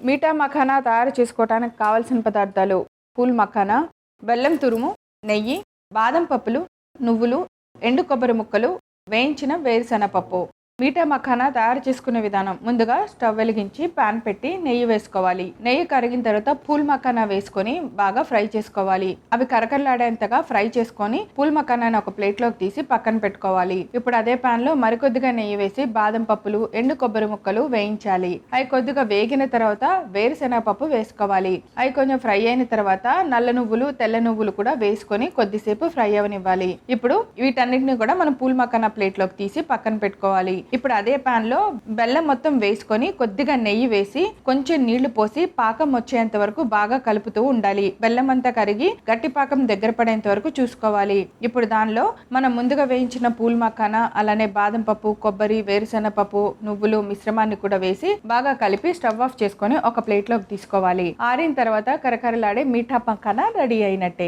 మీఠా మఖానా తయారు చేసుకోవడానికి కావాల్సిన పదార్థాలు: పూల్ మఖానా, బెల్లం తురుము, నెయ్యి, బాదం పప్పులు, నువ్వులు, ఎండు కొబ్బరి ముక్కలు, వేయించిన వేరుశనగపప్పు. మీఠా మఖానా తయారు చేసుకునే విధానం: ముందుగా స్టవ్ వెలిగించి పాన్ పెట్టి నెయ్యి వేసుకోవాలి. నెయ్యి కరిగిన తర్వాత పూల్ మఖానా వేసుకొని బాగా ఫ్రై చేసుకోవాలి. అవి కరకరలాడేంతగా ఫ్రై చేసుకొని పూల్ మఖానాని ఒక ప్లేట్లోకి తీసి పక్కన పెట్టుకోవాలి. ఇప్పుడు అదే పాన్ లో మరికొద్దిగా నెయ్యి వేసి బాదం పప్పులు, ఎండు కొబ్బరి ముక్కలు వేయించాలి. అవి కొద్దిగా వేగిన తర్వాత వేరుశనగపప్పు వేసుకోవాలి. అవి కొంచెం ఫ్రై అయిన తర్వాత నల్ల నువ్వులు, తెల్ల నువ్వులు కూడా వేసుకొని కొద్దిసేపు ఫ్రై అవనివ్వాలి. ఇప్పుడు వీటన్నిటిని కూడా మనం పూల్ మఖానా ప్లేట్లోకి తీసి పక్కన పెట్టుకోవాలి. ఇప్పుడు అదే పాన్ లో బెల్లం మొత్తం వేసుకొని కొద్దిగా నెయ్యి వేసి కొంచెం నీళ్లు పోసి పాకం వచ్చేంత వరకు బాగా కలుపుతూ ఉండాలి. బెల్లం అంతా కరిగి గట్టి పాకం దగ్గర పడేంత వరకు చూసుకోవాలి. ఇప్పుడు దానిలో మనం ముందుగా వేయించిన పూల్ మఖానా, అలానే బాదం పప్పు, కొబ్బరి, వేరుశనగపప్పు, నువ్వులు మిశ్రమాన్ని కూడా వేసి బాగా కలిపి స్టవ్ ఆఫ్ చేసుకొని ఒక ప్లేట్లోకి తీసుకోవాలి. ఆరిన తర్వాత కరకరలాడే మీఠా మఖానా రెడీ అయినట్టే.